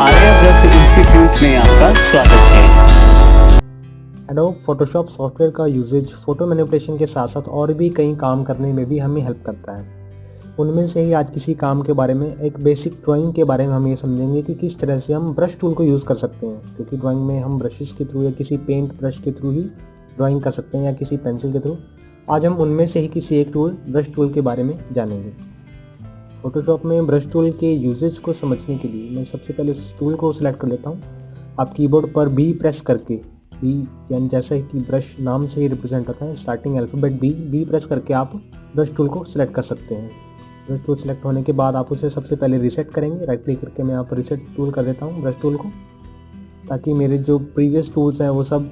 Aryavrat institute में आपका स्वागत है। एडोब फोटोशॉप सॉफ्टवेयर का यूजेज फ़ोटो मैनिपुलेशन के साथ साथ और भी कई काम करने में भी हमें हेल्प करता है। उनमें से ही आज किसी काम के बारे में, एक बेसिक ड्राइंग के बारे में हम ये समझेंगे कि किस तरह से हम ब्रश टूल को यूज़ कर सकते हैं, क्योंकि ड्राइंग में हम ब्रशेस के थ्रू या किसी पेंट ब्रश के थ्रू ही ड्राइंग कर सकते हैं या किसी पेंसिल के थ्रू। आज हम उनमें से ही किसी एक टूल, ब्रश टूल के बारे में जानेंगे। फ़ोटोशॉप में ब्रश टूल के यूजेज को समझने के लिए मैं सबसे पहले उस टूल को सिलेक्ट कर लेता हूँ। आप कीबोर्ड पर बी प्रेस करके, बी यानी जैसा कि ब्रश नाम से ही रिप्रेजेंट होता है, स्टार्टिंग अल्फ़ाबेट बी प्रेस करके आप ब्रश टूल को सिलेक्ट कर सकते हैं। ब्रश टूल सिलेक्ट होने के बाद आप उसे सबसे पहले रीसेट करेंगे। राइट क्लिक करके मैं यहाँ पर रीसेट टूल कर देता हूँ ब्रश टूल को, ताकि मेरे जो प्रीवियस टूल्स हैं वो सब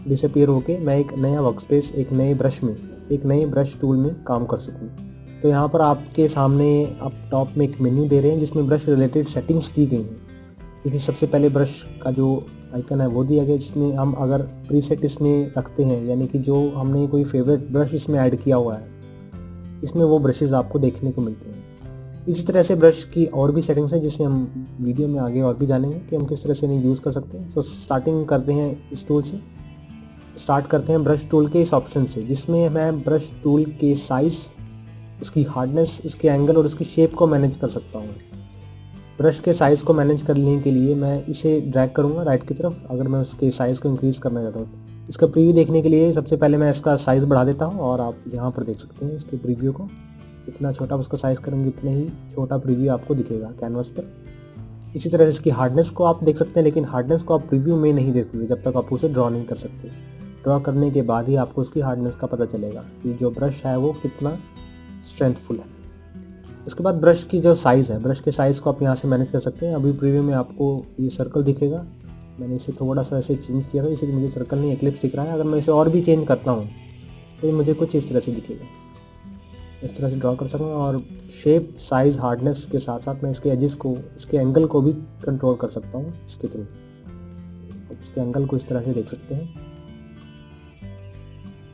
डिसअपीयर होके मैं एक नया वर्कस्पेस, एक नए ब्रश में, एक नए ब्रश टूल में काम कर सकूँ। तो यहाँ पर आपके सामने आप टॉप में एक मेन्यू दे रहे हैं जिसमें ब्रश रिलेटेड सेटिंग्स दी गई हैं। देखिए सबसे पहले ब्रश का जो आइकन है वो दिया गया, जिसमें हम अगर प्रीसेट इसमें रखते हैं, यानी कि जो हमने कोई फेवरेट ब्रश इसमें ऐड किया हुआ है, इसमें वो ब्रशेज़ आपको देखने को मिलते हैं। इसी तरह से ब्रश की और भी सेटिंग्स हैं जिसे हम वीडियो में आगे और भी जानेंगे कि हम किस तरह से इन्हें यूज़ कर सकते हैं। सो स्टार्टिंग करते हैं इस टूल से। स्टार्ट करते हैं ब्रश टूल के इस ऑप्शन से, जिसमें मैं ब्रश टूल के साइज़, उसकी हार्डनेस, उसके एंगल और उसकी शेप को मैनेज कर सकता हूँ। ब्रश के साइज़ को मैनेज करने के लिए मैं इसे ड्रैग करूँगा राइट की तरफ, अगर मैं उसके साइज़ को इंक्रीज़ करना चाहता हूँ। इसका प्रीव्यू देखने के लिए सबसे पहले मैं इसका साइज़ बढ़ा देता हूँ और आप यहाँ पर देख सकते हैं इसके प्रीव्यू को। जितना छोटा उसका साइज़ करेंगे उतने ही छोटा प्रीव्यू आपको दिखेगा कैनवास पर। इसी तरह से इसकी हार्डनेस को आप देख सकते हैं, लेकिन हार्डनेस को आप प्रीव्यू में नहीं देखोगे जब तक आप उसे ड्रॉ नहीं कर सकते। ड्रॉ करने के बाद ही आपको उसकी हार्डनेस का पता चलेगा कि जो ब्रश है वो कितना स्ट्रेंथफुल है। उसके बाद ब्रश की जो साइज़ है, ब्रश के साइज़ को आप यहाँ से मैनेज कर सकते हैं। अभी प्रीव्यू में आपको ये सर्कल दिखेगा, मैंने इसे थोड़ा सा ऐसे चेंज किया था, इसलिए मुझे सर्कल नहीं एक्लिप्स दिख रहा है। अगर मैं इसे और भी चेंज करता हूँ तो ये मुझे कुछ इस तरह से दिखेगा। इस तरह से ड्रॉ कर सकूँगा और शेप, साइज़, हार्डनेस के साथ साथ मैं इसके एजेस को, इसके एंगल को भी कंट्रोल कर सकता हूँ इसके थ्रू। इसके एंगल को इस तरह से देख सकते हैं।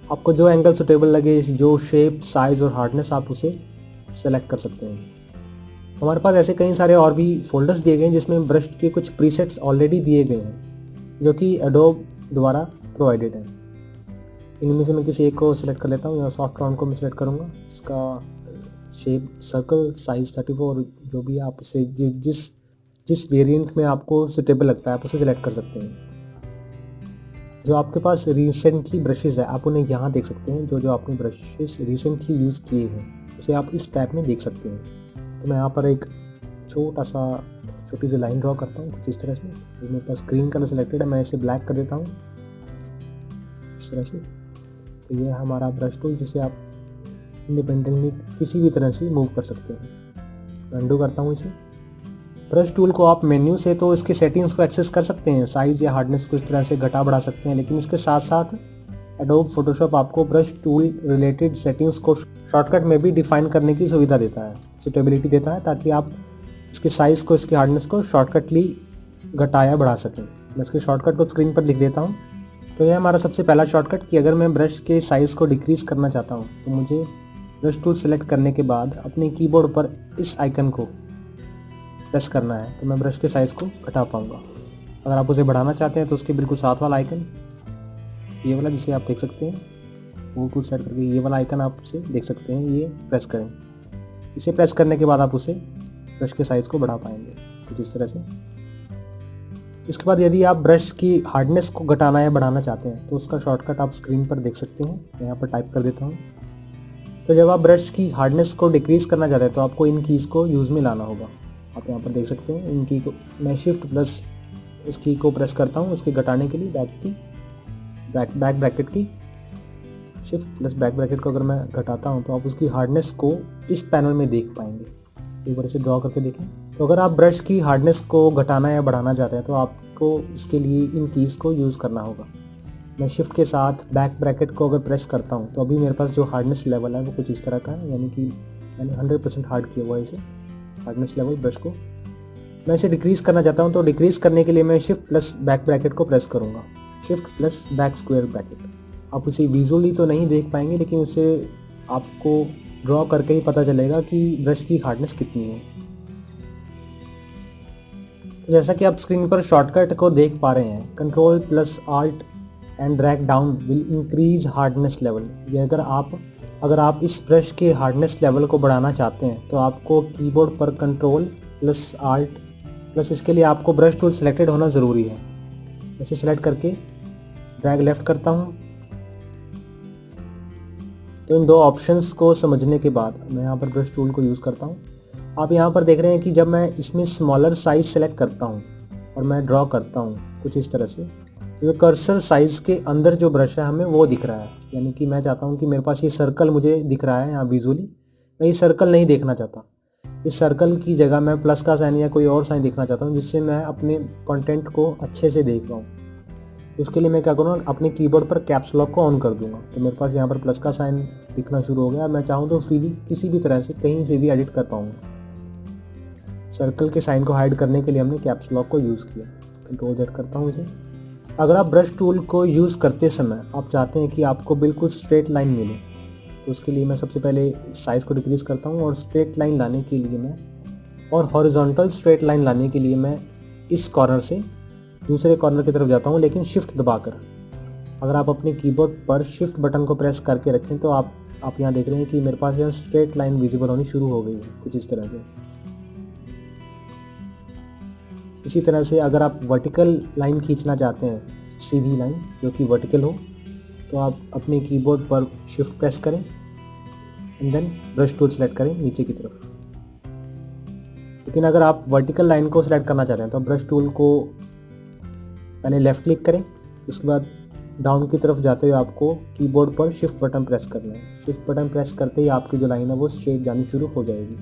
आपको जो एंगल सुटेबल लगे, जो शेप, साइज़ और हार्डनेस, आप उसे सेलेक्ट कर सकते हैं। हमारे पास ऐसे कई सारे और भी फोल्डर्स दिए गए हैं जिसमें ब्रश के कुछ प्रीसेट्स ऑलरेडी दिए गए हैं, जो कि एडोब द्वारा प्रोवाइडेड हैं। इनमें से मैं किसी एक को सिलेक्ट कर लेता हूँ, या सॉफ्ट राउंड को मैं सिलेक्ट करूँगा। इसका शेप, सर्कल, साइज़ 34, जो भी आप उसे जिस वेरिएंट में आपको सुटेबल लगता है आप उसे सिलेक्ट कर सकते हैं। जो आपके पास रिसेंटली ब्रशेज़ है आप उन्हें यहाँ देख सकते हैं। जो आपने ब्रशेज़ रिसेंटली यूज़ किए हैं उसे आप इस टैब में देख सकते हैं। तो मैं यहाँ पर एक छोटी सी लाइन ड्रॉ करता हूँ कुछ इस तरह से। मेरे पास ग्रीन कलर सेलेक्टेड है, मैं इसे ब्लैक कर देता हूँ इस तरह से। तो ये हमारा ब्रश टूल, जिसे आप इंडिपेंडेंटली किसी भी तरह से मूव कर सकते हैं। अंडू करता हूँ इसे। ब्रश टूल को आप मेन्यू से तो इसके सेटिंग्स को एक्सेस कर सकते हैं, साइज़ या हार्डनेस को इस तरह से घटा बढ़ा सकते हैं, लेकिन इसके साथ साथ एडोब फोटोशॉप आपको ब्रश टूल रिलेटेड सेटिंग्स को शॉर्टकट में भी डिफाइन करने की सुविधा देता है, सुटेबिलिटी देता है, ताकि आप इसके साइज़ को, इसकी हार्डनेस को शॉर्टकटली घटाया बढ़ा सकें। मैं इसके शॉर्टकट को स्क्रीन पर लिख देता हूँ। तो यह हमारा सबसे पहला शॉर्टकट कि अगर मैं ब्रश के साइज़ को डिक्रीज़ करना चाहता हूँ तो मुझे ब्रश टूल सेलेक्ट करने के बाद अपने कीबोर्ड पर इस आइकन को प्रेस करना है, तो मैं ब्रश के साइज़ को घटा पाऊँगा। अगर आप उसे बढ़ाना चाहते हैं तो उसके बिल्कुल साथ वाला आइकन, ये वाला जिसे आप देख सकते हैं, वो टूल सेलेक्ट करके ये वाला आइकन आप उसे देख सकते हैं, ये प्रेस करें। इसे प्रेस करने के बाद आप उसे ब्रश के साइज़ को बढ़ा पाएंगे कुछ इस तरह से। इसके बाद यदि आप ब्रश की हार्डनेस को घटाना या बढ़ाना चाहते हैं तो उसका शॉर्टकट आप स्क्रीन पर देख सकते हैं। मैं यहाँ पर टाइप कर देता हूँ। तो जब आप ब्रश की हार्डनेस को डिक्रीज़ करना चाहते हैं तो आपको इन कीज़ को यूज़ में लाना होगा। आप यहाँ पर देख सकते हैं इन की को मैं शिफ्ट प्लस उस की को प्रेस करता हूँ उसके घटाने के लिए। बैक ब्रैकेट की शिफ्ट प्लस बैक ब्रैकेट को अगर मैं घटाता हूँ तो आप उसकी हार्डनेस को इस पैनल में देख पाएंगे। एक बार इसे ड्रॉ करके देखें। तो अगर आप ब्रश की हार्डनेस को घटाना या बढ़ाना चाहते हैं तो आपको उसके लिए इन कीज़ को यूज़ करना होगा। मैं शिफ्ट के साथ बैक ब्रैकेट को अगर प्रेस करता हूँ तो अभी मेरे पास जो हार्डनेस लेवल है वो कुछ इस तरह का है, यानी कि मैंने 100% हार्ड किया हुआ है इसे, हार्डनेस लेवल ब्रश को। मैं इसे डिक्रीज़ करना चाहता हूँ तो डिक्रीज़ करने के लिए मैं शिफ्ट प्लस बैक ब्रैकेट को प्रेस करूँगा, shift plus back square bracket. आप उसे विजुअली तो नहीं देख पाएंगे, लेकिन उसे आपको ड्रॉ करके ही पता चलेगा कि ब्रश की हार्डनेस कितनी है। तो जैसा कि आप स्क्रीन पर शॉर्टकट को देख पा रहे हैं, control plus alt and drag down will increase hardness level. ये अगर आप इस ब्रश के हार्डनेस लेवल को बढ़ाना चाहते हैं तो आपको कीबोर्ड पर कंट्रोल प्लस आल्ट प्लस इसके लिए आपको ब्रश टूल सिलेक्टेड होना ज़रूरी है। इसे सिलेक्ट करके ड्रैग लेफ्ट करता हूँ। तो इन दो ऑप्शंस को समझने के बाद मैं यहाँ पर ब्रश टूल को यूज़ करता हूँ। आप यहाँ पर देख रहे हैं कि जब मैं इसमें स्मॉलर साइज़ सेलेक्ट करता हूँ और मैं ड्रॉ करता हूँ कुछ इस तरह से, तो कर्सर साइज़ के अंदर जो ब्रश है हमें वो दिख रहा है। यानी कि मैं चाहता हूँ कि मेरे पास ये सर्कल मुझे दिख रहा है यहाँ विजुअली, मैं ये सर्कल नहीं देखना चाहता। इस सर्कल की जगह मैं प्लस का साइन या कोई और साइन देखना चाहता हूँ जिससे मैं अपने कंटेंट को अच्छे से देख पाऊँ। तो उसके लिए मैं क्या करूँगा, अपने कीबोर्ड पर कैप्स लॉक को ऑन कर दूँगा। तो मेरे पास यहाँ पर प्लस का साइन दिखना शुरू हो गया। मैं चाहूँ तो फ्रीली किसी भी तरह से कहीं से भी एडिट कर पाऊँगा। सर्कल के साइन को हाइड करने के लिए हमने कैप्स लॉक को यूज़ किया। कंट्रोल जेड करता हूँ इसे। अगर आप ब्रश टूल को यूज़ करते समय आप चाहते हैं कि आपको बिल्कुल स्ट्रेट लाइन मिले, तो उसके लिए मैं सबसे पहले साइज़ को डिक्रीज़ करता हूँ और स्ट्रेट लाइन लाने के लिए मैं और हॉरिजॉन्टल स्ट्रेट लाइन लाने के लिए मैं इस कॉर्नर से दूसरे कॉर्नर की तरफ जाता हूँ, लेकिन शिफ्ट दबाकर। अगर आप अपने कीबोर्ड पर शिफ्ट बटन को प्रेस करके रखें तो आप यहाँ देख रहे हैं कि मेरे पास यहाँ स्ट्रेट लाइन विजिबल होनी शुरू हो गई है कुछ इस तरह से। इसी तरह से अगर आप वर्टिकल लाइन खींचना चाहते हैं, सीधी लाइन जो कि वर्टिकल हो, तो आप अपने कीबोर्ड पर शिफ्ट प्रेस करें and then brush tool select करें नीचे की तरफ। लेकिन अगर आप वर्टिकल लाइन को सिलेक्ट करना चाहते हैं तो ब्रश टूल को पहले लेफ़्ट क्लिक करें, उसके बाद डाउन की तरफ जाते हुए आपको कीबोर्ड पर शिफ्ट बटन प्रेस करना है। शिफ्ट बटन प्रेस करते ही आपकी जो लाइन है वो स्ट्रेट जानी शुरू हो जाएगी।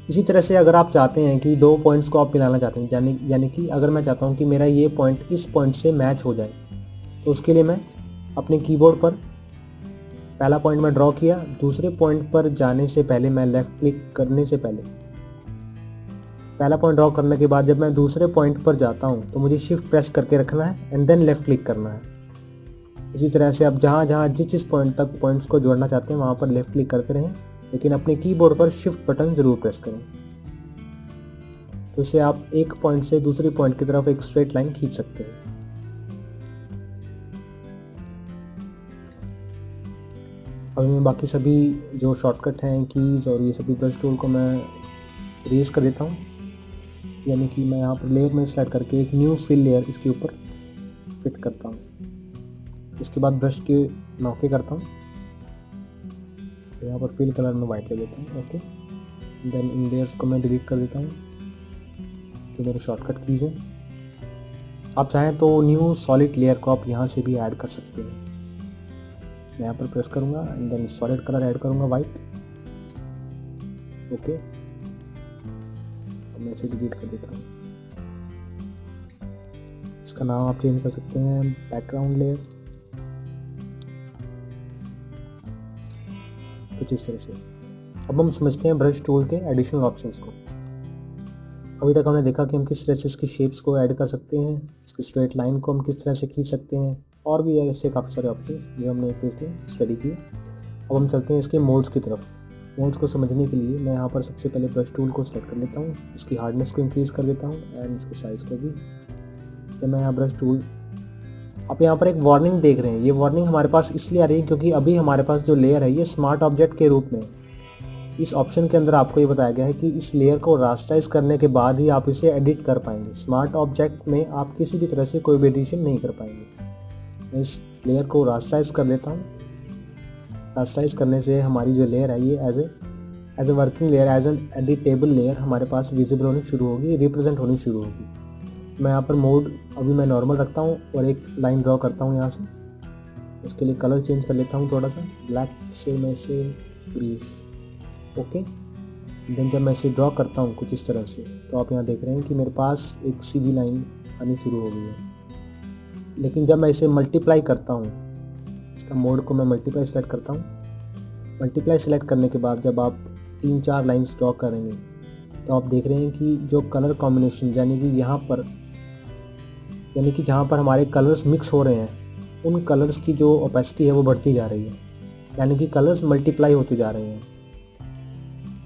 इसी तरह से अगर आप चाहते हैं कि दो पॉइंट्स को आप मिलाना चाहते हैं, यानी कि अगर मैं चाहता हूं कि मेरा ये पॉइंट इस पॉइंट से मैच हो जाए, तो उसके लिए मैं अपने कीबोर्ड पर पहला पॉइंट मैं ड्रॉ किया, दूसरे पॉइंट पर जाने से पहले मैं लेफ़्ट क्लिक करने से पहले पहला पॉइंट ड्रॉ करने के बाद जब मैं दूसरे पॉइंट पर जाता हूं तो मुझे शिफ्ट प्रेस करके रखना है एंड देन लेफ़्ट क्लिक करना है। इसी तरह से आप जहाँ जिस पॉइंट तक पॉइंट्स को जोड़ना चाहते हैं वहाँ पर लेफ़्ट क्लिक करते रहें, लेकिन अपने कीबोर्ड पर शिफ्ट बटन ज़रूर प्रेस करें। तो इससे आप एक पॉइंट से दूसरी पॉइंट की तरफ एक स्ट्रेट लाइन खींच सकते हैं। अभी मैं बाकी सभी जो शॉर्टकट हैं, कीज़ और ये सभी ब्रश टूल को मैं इरेज कर देता हूँ। यानी कि मैं यहाँ पर लेयर में सेलेक्ट करके एक न्यू फिल लेयर इसके ऊपर फिट करता हूँ। इसके बाद ब्रश के नौके करता हूँ। यहाँ पर फिल कलर में वाइट ले देता हूँ। ओके, देन इन लेयर्स को मैं डिलीट कर देता हूँ। तो मेरे शॉर्टकट कीज़ हैं। आप चाहें तो न्यू सॉलिड लेयर को आप यहाँ से भी ऐड कर सकते हैं। मैं यहाँ पर प्रेस करूँगा and then solid colour add करूँगा वाइट। ओके, मैं इसे डिलीट कर देता हूँ। इसका नाम आप चेंज कर सकते हैं, बैकग्राउंड लेयर, कुछ इस तरह से। अब हम समझते हैं ब्रश टूल के एडिशनल ऑप्शंस को। अभी तक हमने देखा कि हम किस तरह से इसकी शेप्स को ऐड कर सकते हैं, इसकी स्ट्रेट लाइन को हम किस तरह से खींच सकते हैं, और भी ऐसे काफ़ी सारे ऑप्शंस जो हमने तो इसमें स्टडी किए। अब हम चलते हैं इसके मोड्स की तरफ। मोड्स को समझने के लिए मैं यहाँ पर सबसे पहले ब्रश टूल को सेलेक्ट कर लेता हूँ, इसकी हार्डनेस को इंक्रीज़ कर देता हूँ एंड इसकी साइज़ को भी। जब मैं यहाँ ब्रश टूल, आप यहाँ पर एक वार्निंग देख रहे हैं। ये वार्निंग हमारे पास इसलिए आ रही है क्योंकि अभी हमारे पास जो लेयर है ये स्मार्ट ऑब्जेक्ट के रूप में। इस ऑप्शन के अंदर आपको ये बताया गया है कि इस लेयर को रास्टराइज करने के बाद ही आप इसे एडिट कर पाएंगे। स्मार्ट ऑब्जेक्ट में आप किसी भी तरह से कोई भी एडिशन नहीं कर पाएंगे। मैं इस लेयर को रास्टराइज कर लेता हूँ। रास्टराइज करने से हमारी जो लेयर है ये as a working layer, as an editable layer हमारे पास विजिबल होनी शुरू होगी, रिप्रेजेंट होनी शुरू होगी। मैं यहाँ पर मोड अभी मैं नॉर्मल रखता हूँ और एक लाइन ड्रॉ करता हूँ यहाँ से। इसके लिए कलर चेंज कर लेता हूँ थोड़ा सा, ब्लैक से मैं इसे ग्रीश। ओके, देन जब मैं इसे ड्रॉ करता हूँ कुछ इस तरह से, तो आप यहाँ देख रहे हैं कि मेरे पास एक सीधी लाइन आनी शुरू हो गई है। लेकिन जब मैं इसे मल्टीप्लाई करता हूँ, इसका मोड को मैं मल्टीप्लाई सेलेक्ट करता हूँ। मल्टीप्लाई सेलेक्ट करने के बाद जब आप 3-4 लाइंस ड्रॉ करेंगे तो आप देख रहे हैं कि जो कलर कॉम्बिनेशन यानी कि जहाँ पर हमारे कलर्स मिक्स हो रहे हैं, उन कलर्स की जो ओपेसिटी है वो बढ़ती जा रही है, यानी कि कलर्स मल्टीप्लाई होते जा रहे हैं।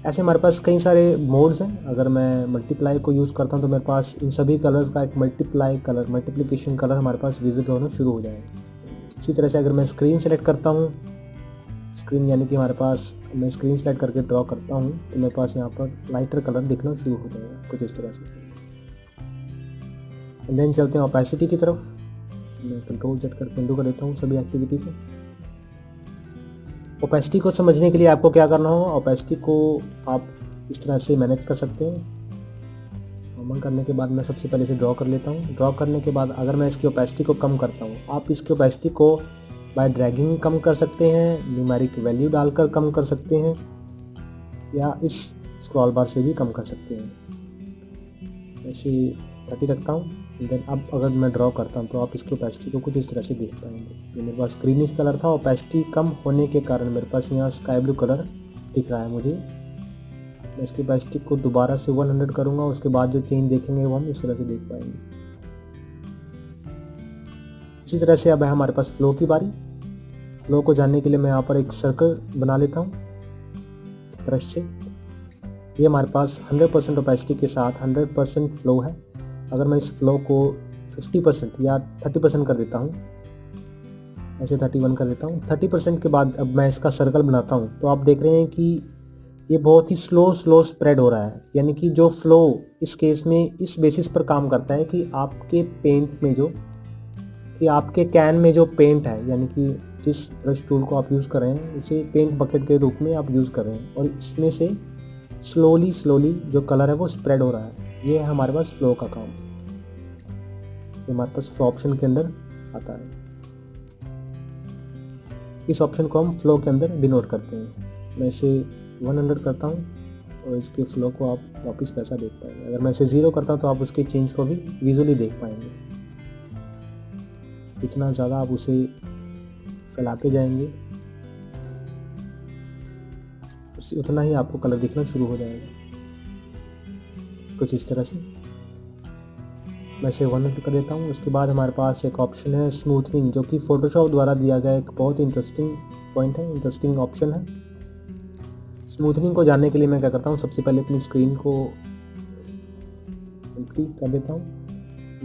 ऐसे हमारे पास कई सारे मोड्स हैं। अगर मैं मल्टीप्लाई को यूज़ करता हूँ तो मेरे पास इन सभी कलर्स का एक मल्टीप्लिकेशन कलर हमारे पास विजिबल होना शुरू हो जाएगा। इसी तरह से अगर मैं स्क्रीन सेलेक्ट करता हूँ, स्क्रीन यानी कि हमारे पास मैं स्क्रीन सेलेक्ट करके ड्रॉ करता हूँ तो मेरे पास यहाँ पर लाइटर कलर दिखना शुरू हो जाएगा कुछ इस तरह से। देन चलते हैं ओपेसिटी की तरफ। मैं कंट्रोल Z करके अंडू कर देता हूँ सभी एक्टिविटी को। ओपेसिटी को समझने के लिए आपको क्या करना होगा, ओपेसिटी को आप इस तरह से मैनेज कर सकते हैं। नॉर्मल करने के बाद मैं सबसे पहले इसे ड्रॉ कर लेता हूँ। ड्रॉ करने के बाद अगर मैं इसकी ओपेसिटी को कम करता हूँ, आप इसकी ओपेसिटी को बाय ड्रैगिंग कम कर सकते हैं, न्यूमेरिक वैल्यू डालकर कम कर सकते हैं, या इस स्क्रॉल बार से भी कम कर सकते हैं। ऐसे 30 रखता हूँ। देन अब अगर मैं ड्रॉ करता हूँ तो आप इसकी ओपेसिटी को कुछ इस तरह से देख पाएंगे। ये मेरे पास ग्रीनिश कलर था, ओपेसिटी कम होने के कारण मेरे पास यहाँ स्काई ब्लू कलर दिख रहा है मुझे। मैं इसकी ओपेसिटी को दोबारा से 100 करूँगा, उसके बाद जो चेंज देखेंगे वो हम इस तरह से देख पाएंगे। इसी तरह से अब है हमारे पास फ्लो की बारी। फ्लो को जानने के लिए मैं यहाँ पर एक सर्कल बना लेता हूँ ब्रश से। ये हमारे पास 100% ओपेसिटी के साथ 100% फ्लो है। अगर मैं इस फ्लो को 50% या 30% कर देता हूँ, ऐसे 31 कर देता हूँ, 30% के बाद अब मैं इसका सर्कल बनाता हूँ तो आप देख रहे हैं कि ये बहुत ही स्लो स्प्रेड हो रहा है। यानी कि जो फ्लो इस केस में इस बेसिस पर काम करता है कि आपके पेंट में आपके कैन में जो पेंट है, यानी कि जिस ब्रश टूल को आप यूज़ कर रहे हैं उसे पेंट बकेट के रूप में आप यूज़ कर रहे हैं और इसमें से स्लोली जो कलर है वो स्प्रेड हो रहा है। ये है हमारे पास फ्लो का काम। ये हमारे पास फ्लो ऑप्शन के अंदर आता है। इस ऑप्शन को हम फ्लो के अंदर डिनोट करते हैं। मैं इसे 100 करता हूँ और इसके फ्लो को आप वापस वैसा देख पाएंगे। अगर मैं इसे 0 करता हूँ तो आप उसके चेंज को भी विजुअली देख पाएंगे। जितना ज़्यादा आप उसे फैलाते जाएंगे उतना ही आपको कलर दिखना शुरू हो जाएगा कुछ इस तरह से। मैं इसे 100 कर देता हूँ। उसके बाद हमारे पास एक ऑप्शन है स्मूथनिंग, जो कि फोटोशॉप द्वारा दिया गया एक बहुत इंटरेस्टिंग पॉइंट है, इंटरेस्टिंग ऑप्शन है। स्मूथनिंग को जानने के लिए मैं क्या करता हूँ, सबसे पहले अपनी स्क्रीन को एम्प्टी कर देता हूँ।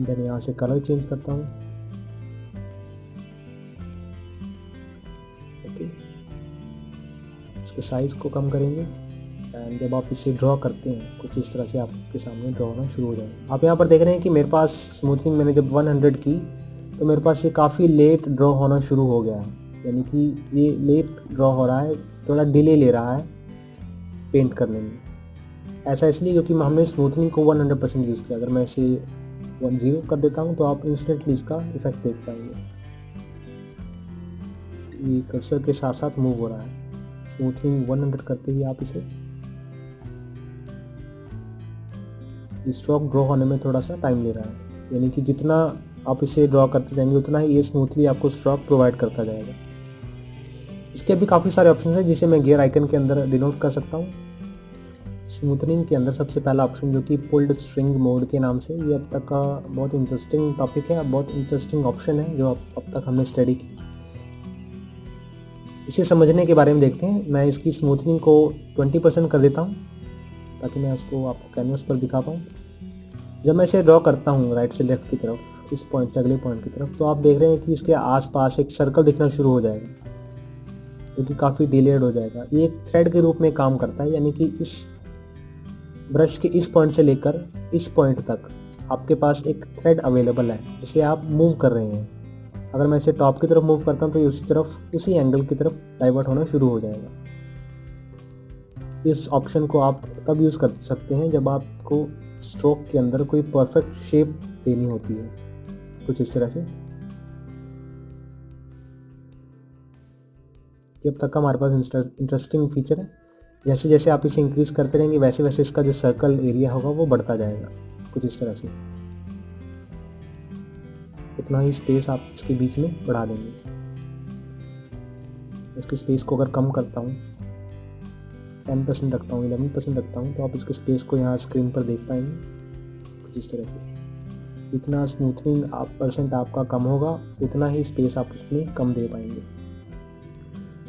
देन यहाँ से कलर चेंज करता हूँ। ओके, इसके साइज़ को कम करेंगे एंड जब आप इसे ड्रॉ करते हैं कुछ इस तरह से आपके सामने ड्रॉ होना शुरू हो जाएगा। आप यहाँ पर देख रहे हैं कि मेरे पास स्मूथनिंग मैंने जब 100 की तो मेरे पास ये काफ़ी लेट ड्रॉ होना शुरू हो गया है। यानी कि ये लेट ड्रॉ हो रहा है, थोड़ा डिले ले रहा है पेंट करने में। ऐसा इसलिए क्योंकि हमने स्मूथनिंग को 100% यूज़ किया। अगर मैं इसे 10 कर देता हूँ तो आप इंस्टेंटली इसका इफेक्ट देख पाएंगे। ये कर्सर के साथ साथ मूव हो रहा है। स्मूथनिंग 100 करते ही आप इसे स्ट्रोक ड्रॉ होने में थोड़ा सा टाइम ले रहा है। यानी कि जितना आप इसे ड्रॉ करते जाएंगे उतना ही ये स्मूथली आपको स्ट्रोक प्रोवाइड करता जाएगा। इसके भी काफ़ी सारे ऑप्शन हैं जिसे मैं गियर आइकन के अंदर डिनोट कर सकता हूँ। स्मूथनिंग के अंदर सबसे पहला ऑप्शन जो कि पुल्ड स्ट्रिंग मोड के नाम से, ये अब तक का बहुत इंटरेस्टिंग टॉपिक है, बहुत इंटरेस्टिंग ऑप्शन है जो अब तक हमने स्टडी की। इसे समझने के बारे में देखते हैं। मैं इसकी स्मूथनिंग को 20% कर देता हूँ ताकि मैं उसको आपको कैनवस पर दिखा पाऊँ। जब मैं इसे ड्रॉ करता हूँ राइट से लेफ्ट की तरफ, इस पॉइंट से अगले पॉइंट की तरफ, तो आप देख रहे हैं कि इसके आसपास एक सर्कल दिखना शुरू हो जाएगा जो कि काफ़ी डिलेड हो जाएगा। ये एक थ्रेड के रूप में काम करता है। यानी कि इस ब्रश के इस पॉइंट से लेकर इस पॉइंट तक आपके पास एक थ्रेड अवेलेबल है जिसे आप मूव कर रहे हैं। अगर मैं इसे टॉप की तरफ मूव करता हूँ तो उसी एंगल की तरफ डाइवर्ट होना शुरू हो जाएगा। इस ऑप्शन को आप तब यूज़ कर सकते हैं जब आपको स्ट्रोक के अंदर कोई परफेक्ट शेप देनी होती है कुछ इस तरह से। ये अब तक का हमारे पास इंटरेस्टिंग फीचर है। जैसे जैसे आप इसे इंक्रीज़ करते रहेंगे वैसे वैसे इसका जो सर्कल एरिया होगा वो बढ़ता जाएगा कुछ इस तरह से। इतना ही स्पेस आप इसके बीच में बढ़ा देंगे। इसके स्पेस को अगर कम करता हूँ, 10% रखता हूँ, 11% रखता हूँ, तो आप इसके स्पेस को यहाँ स्क्रीन पर देख पाएंगे कुछ इस तरह से। जितना स्मूथनिंग परसेंट आपका कम होगा उतना ही स्पेस आप उसमें कम दे पाएंगे।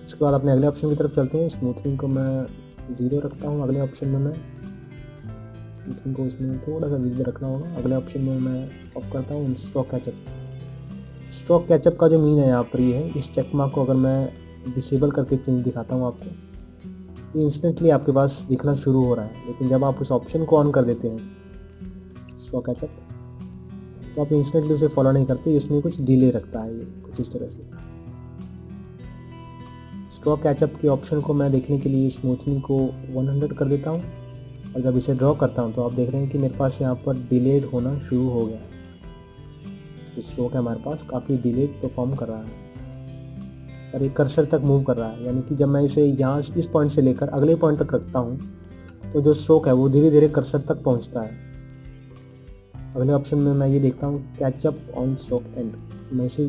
इसके बाद अपने अगले ऑप्शन की तरफ चलते हैं। स्मूथनिंग को मैं 0 रखता हूँ। अगले ऑप्शन में मैं स्मूथनिंग को इसमें थोड़ा सा विजिबल रखना होगा। अगले ऑप्शन में मैं ऑफ करता हूँ स्ट्रोक कैचअप। स्ट्रोक कैचअप का जो मीन है यहाँ पर ये है, इस चेक मार्क को अगर मैं डिसेबल करके चेंज दिखाता हूँ आपको, ये इंस्टेंटली आपके पास दिखना शुरू हो रहा है। लेकिन जब आप उस ऑप्शन को ऑन कर देते हैं स्ट्रोक कैचअप, तो आप इंस्टेंटली उसे फॉलो नहीं करते, इसमें कुछ डिले रखता है ये कुछ इस तरह से। स्ट्रोक कैचअप के ऑप्शन को मैं देखने के लिए स्मूथनिंग को 100 कर देता हूँ, और जब इसे ड्रॉ करता हूँ तो आप देख रहे हैं कि मेरे पास यहाँ पर डिलेड होना शुरू हो गया है। जो स्ट्रोक है हमारे पास काफ़ी डिलेड परफॉर्म कर रहा है और एक कर्सर तक मूव कर रहा है, यानी कि जब मैं इसे यहाँ इस पॉइंट से लेकर अगले पॉइंट तक रखता हूँ तो जो स्ट्रोक है वो धीरे धीरे कर्सर तक पहुँचता है। अगले ऑप्शन में मैं ये देखता हूँ कैचअप ऑन स्ट्रोक एंड। मैं इसे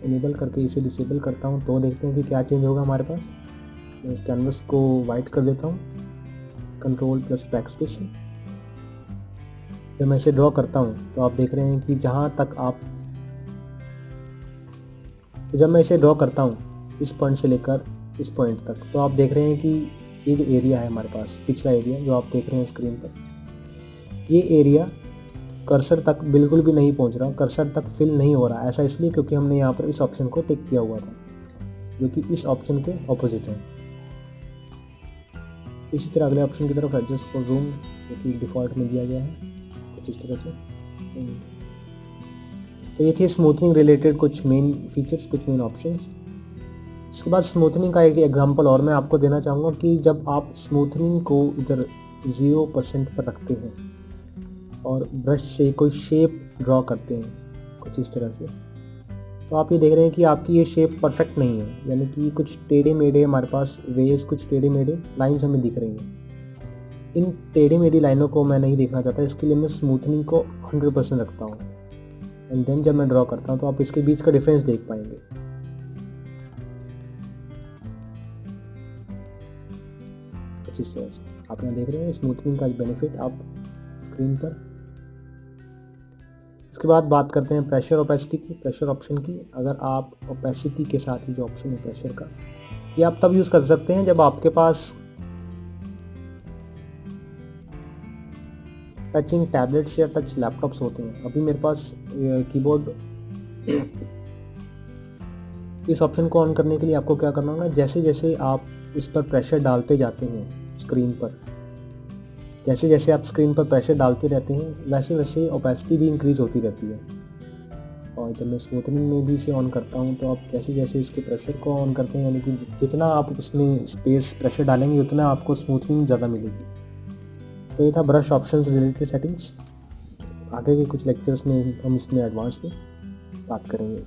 इनेबल करके इसे डिसेबल करता हूँ तो देखते हैं कि क्या चेंज होगा हमारे पास। मैं इस कैनवस को वाइट कर देता हूँ कंट्रोल प्लस बैकस्पेस से। जब मैं इसे ड्रॉ करता हूँ तो आप देख रहे हैं कि जब मैं इसे ड्रॉ करता हूँ इस पॉइंट से लेकर इस पॉइंट तक, तो आप देख रहे हैं कि ये जो एरिया है हमारे पास, पिछला एरिया जो आप देख रहे हैं स्क्रीन पर, ये एरिया कर्सर तक बिल्कुल भी नहीं पहुंच रहा, कर्सर तक फिल नहीं हो रहा। ऐसा इसलिए क्योंकि हमने यहाँ पर इस ऑप्शन को टिक किया हुआ था, जो कि इस ऑप्शन के ऑपोजिट है। इसी तरह अगले ऑप्शन की तरफ एडजस्ट फॉर जूम, जो कि डिफ़ॉल्ट में दिया गया है कुछ इस तरह से। तो ये थे स्मूथनिंग रिलेटेड कुछ मेन फीचर्स, कुछ मेन ऑप्शंस। इसके बाद स्मूथनिंग का एक एग्जांपल और मैं आपको देना चाहूँगा कि जब आप स्मूथनिंग को इधर 0% पर रखते हैं और ब्रश से कोई शेप ड्रॉ करते हैं कुछ इस तरह से, तो आप ये देख रहे हैं कि आपकी ये शेप परफेक्ट नहीं है, यानी कि कुछ टेढ़े मेढ़े हमारे पास वेज, कुछ टेढ़े मेढ़े लाइन्स हमें दिख रही हैं। इन टेढ़ी मेढ़ी लाइनों को मैं नहीं देखना चाहता, इसके लिए मैं स्मूथनिंग को 100% रखता हूँ। एंड देन जब मैं ड्रॉ करता हूँ तो आप इसके बीच का डिफरेंस देख पाएंगे। कुछ इस तरह से आप यहाँ देख रहे हैं स्मूथनिंग का बेनिफिट आप स्क्रीन पर। उसके बाद बात करते हैं प्रेशर ओपेसिटी की, प्रेशर ऑप्शन की। अगर आप ओपेसिटी के साथ ही जो ऑप्शन है प्रेशर का, ये आप तब यूज़ कर सकते हैं जब आपके पास टचिंग टैबलेट्स या टच लैपटॉप्स होते हैं। अभी मेरे पास कीबोर्ड, इस ऑप्शन को ऑन करने के लिए आपको क्या करना होगा, जैसे जैसे आप इस पर प्रेशर डालते जाते हैं स्क्रीन पर, जैसे जैसे आप स्क्रीन पर प्रेशर डालते रहते हैं वैसे वैसे ओपेसिटी भी इंक्रीज़ होती रहती है। और जब मैं स्मूथनिंग में भी इसे ऑन करता हूँ तो आप जैसे जैसे इसके प्रेशर को ऑन करते हैं, यानी कि जितना आप उसमें स्पेस प्रेशर डालेंगे उतना आपको स्मूथनिंग ज़्यादा मिलेगी। तो ये था ब्रश ऑप्शंस रिलेटेड सेटिंग्स। आगे के कुछ लेक्चर्स में हम इसमें एडवांस में बात करेंगे।